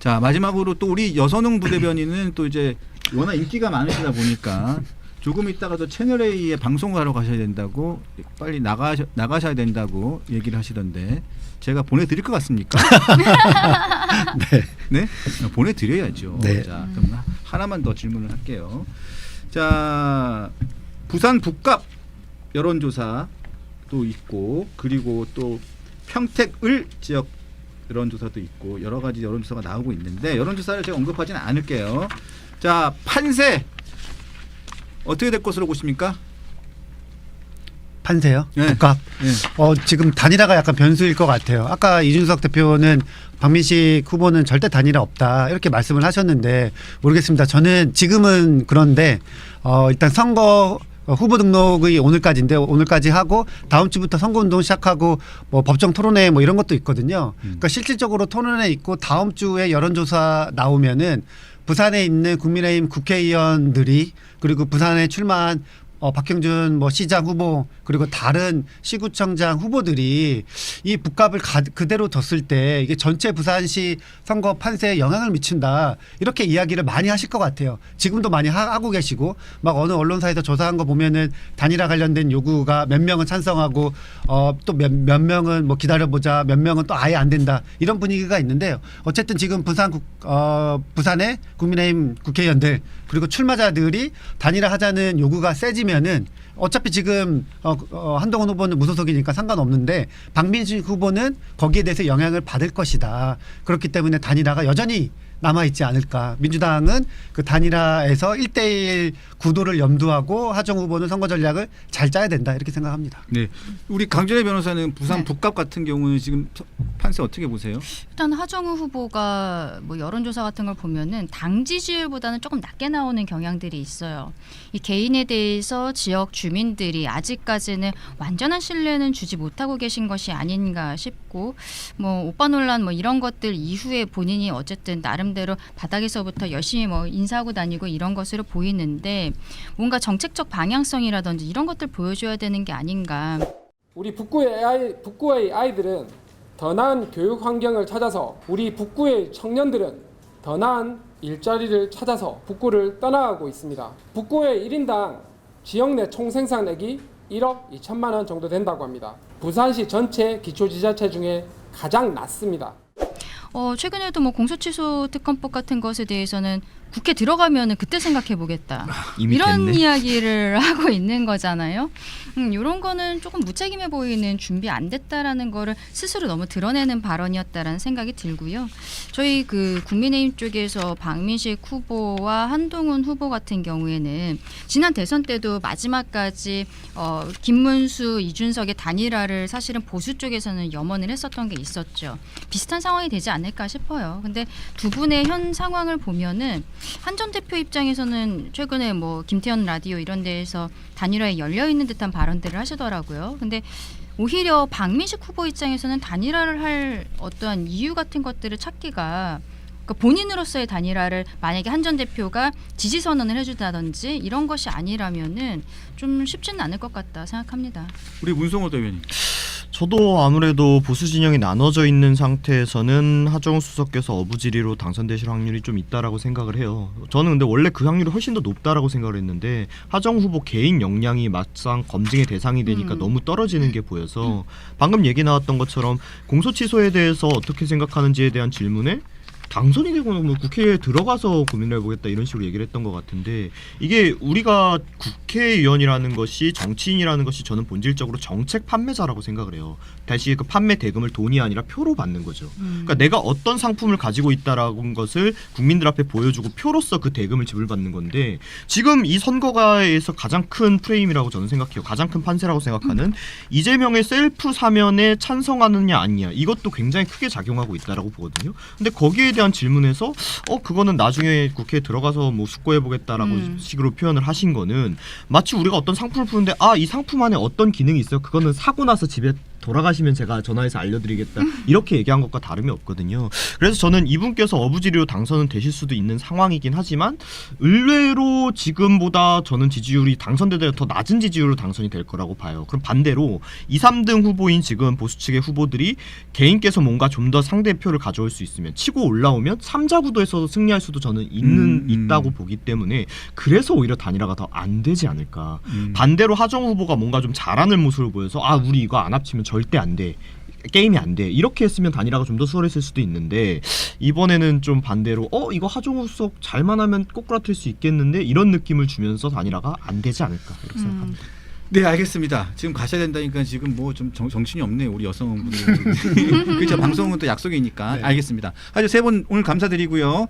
자 마지막으로 또 우리 여선웅 부대변인은 또 이제 워낙 인기가 많으시다 보니까 조금 있다가도 채널A에 방송을 하러 가셔야 된다고 빨리 나가셔야 된다고 얘기를 하시던데 제가 보내드릴 것 같습니까? 네. 네? 보내드려야죠. 네. 자 그럼 하나만 더 질문을 할게요. 자 부산 북갑 여론조사도 있고 그리고 또 평택을 지역 여론조사도 있고 여러 가지 여론조사가 나오고 있는데 여론조사를 제가 언급하지는 않을게요. 자 판세 어떻게 될 것으로 보십니까? 판세요? 네. 국값. 네. 지금 단일화가 약간 변수일 것 같아요. 아까 이준석 대표는 박민식 후보는 절대 단일화 없다 이렇게 말씀을 하셨는데 모르겠습니다. 저는 지금은 그런데 일단 선거 후보 등록이 오늘까지인데 오늘까지 하고 다음 주부터 선거운동 시작하고 뭐 법정 토론회 뭐 이런 것도 있거든요. 그러니까 실질적으로 토론회 있고 다음 주에 여론조사 나오면은 부산에 있는 국민의힘 국회의원들이 그리고 부산에 출마한 박형준 뭐 시장 후보 그리고 다른 시구청장 후보들이 이 북값을 그대로 뒀을 때 이게 전체 부산시 선거 판세에 영향을 미친다 이렇게 이야기를 많이 하실 것 같아요. 지금도 많이 하고 계시고 막 어느 언론사에서 조사한 거 보면은 단일화 관련된 요구가 몇 명은 찬성하고 또 몇 명은 뭐 기다려보자 몇 명은 또 아예 안 된다 이런 분위기가 있는데요. 어쨌든 지금 부산의 국민의힘 국회의원들 그리고 출마자들이 단일화 하자는 요구가 세지면은 어차피 지금 한동훈 후보는 무소속이니까 상관없는데 박민식 후보는 거기에 대해서 영향을 받을 것이다. 그렇기 때문에 단일화가 여전히 남아있지 않을까. 민주당은 그 단일화에서 1대1 구도를 염두하고 하정 후보는 선거 전략을 잘 짜야 된다 이렇게 생각합니다. 네, 우리 강준혜 변호사는 부산 네. 북갑 같은 경우는 지금 판세 어떻게 보세요? 일단 하정우 후보가 뭐 여론조사 같은 걸 보면은 당 지지율보다는 조금 낮게 나오는 경향들이 있어요. 이 개인에 대해서 지역 주민들이 아직까지는 완전한 신뢰는 주지 못하고 계신 것이 아닌가 싶고 뭐 오빠 논란 뭐 이런 것들 이후에 본인이 어쨌든 나름대로 바닥에서부터 열심히 뭐 인사하고 다니고 이런 것으로 보이는데 뭔가 정책적 방향성이라든지 이런 것들 보여줘야 되는 게 아닌가. 우리 북구의 아이들은 더 나은 교육 환경을 찾아서 우리 북구의 청년들은 더 나은 일자리를 찾아서 북구를 떠나가고 있습니다. 북구의 1인당 지역 내 총생산액이 1억 2천만 원 정도 된다고 합니다. 부산시 전체 기초지자체 중에 가장 낮습니다. 최근에도 뭐 공소취소 특검법 같은 것에 대해서는 국회 들어가면은 그때 생각해 보겠다. 이런 됐네. 이야기를 하고 있는 거잖아요. 이런 거는 조금 무책임해 보이는 준비 안 됐다라는 거를 스스로 너무 드러내는 발언이었다라는 생각이 들고요. 저희 그 국민의힘 쪽에서 박민식 후보와 한동훈 후보 같은 경우에는 지난 대선 때도 마지막까지 김문수, 이준석의 단일화를 사실은 보수 쪽에서는 염원을 했었던 게 있었죠. 비슷한 상황이 되지 않을까 싶어요. 근데 두 분의 현 상황을 보면은 한 전 대표 입장에서는 최근에 뭐 김태현 라디오 이런 데에서 단일화에 열려 있는 듯한 발언들을 하시더라고요. 근데 오히려 박민식 후보 입장에서는 단일화를 할 어떠한 이유 같은 것들을 찾기가 그러니까 본인으로서의 단일화를 만약에 한 전 대표가 지지 선언을 해준다든지 이런 것이 아니라면은 좀 쉽지는 않을 것 같다 생각합니다. 우리 문성호 대변인. 저도 아무래도 보수 진영이 나눠져 있는 상태에서는 하정우 수석께서 어부지리로 당선되실 확률이 좀 있다라고 생각을 해요. 저는 근데 원래 그 확률이 훨씬 더 높다라고 생각을 했는데 하정우 후보 개인 역량이 막상 검증의 대상이 되니까 너무 떨어지는 게 보여서 방금 얘기 나왔던 것처럼 공소취소에 대해서 어떻게 생각하는지에 대한 질문에 당선이 되고 뭐 국회에 들어가서 고민을 해보겠다 이런 식으로 얘기를 했던 것 같은데 이게 우리가 국회의원이라는 것이 정치인이라는 것이 저는 본질적으로 정책 판매자라고 생각을 해요. 다시 그 판매 대금을 돈이 아니라 표로 받는 거죠. 그러니까 내가 어떤 상품을 가지고 있다라는 것을 국민들 앞에 보여주고 표로서 그 대금을 지불받는 건데 지금 이 선거가에서 가장 큰 프레임이라고 저는 생각해요. 가장 큰 판세라고 생각하는 이재명의 셀프 사면에 찬성하느냐 아니냐 이것도 굉장히 크게 작용하고 있다라고 보거든요. 근데 거기에 대한 질문에서 그거는 나중에 국회에 들어가서 뭐 숙고해보겠다라고 식으로 표현을 하신 거는 마치 우리가 어떤 상품을 푸는데 이 상품 안에 어떤 기능이 있어요. 그거는 사고 나서 집에 돌아가시면 제가 전화해서 알려드리겠다 이렇게 얘기한 것과 다름이 없거든요. 그래서 저는 이분께서 어부지리로 당선은 되실 수도 있는 상황이긴 하지만 의외로 지금보다 저는 지지율이 당선되더라도 더 낮은 지지율로 당선이 될 거라고 봐요. 그럼 반대로 2, 3등 후보인 지금 보수 측의 후보들이 개인께서 뭔가 좀 더 상대표를 가져올 수 있으면 치고 올라오면 3자 구도에서 승리할 수도 저는 있다고 보기 때문에 그래서 오히려 단일화가 더 안 되지 않을까. 반대로 하정우 후보가 뭔가 좀 잘하는 모습을 보여서 아 우리 이거 안 합치면 절대 안 돼. 게임이 안 돼. 이렇게 했으면 단일화가 좀 더 수월했을 수도 있는데 이번에는 좀 반대로 이거 하정우 수석 잘만 하면 꼬꾸라틀 수 있겠는데 이런 느낌을 주면서 단일화가 안 되지 않을까 이렇게 생각합니다. 네, 알겠습니다. 지금 가셔야 된다니까 지금 뭐 좀 정신이 없네요, 우리 여성분들. 그렇죠. 방송은 또 약속이니까. 네. 알겠습니다. 아주 세 분 오늘 감사드리고요.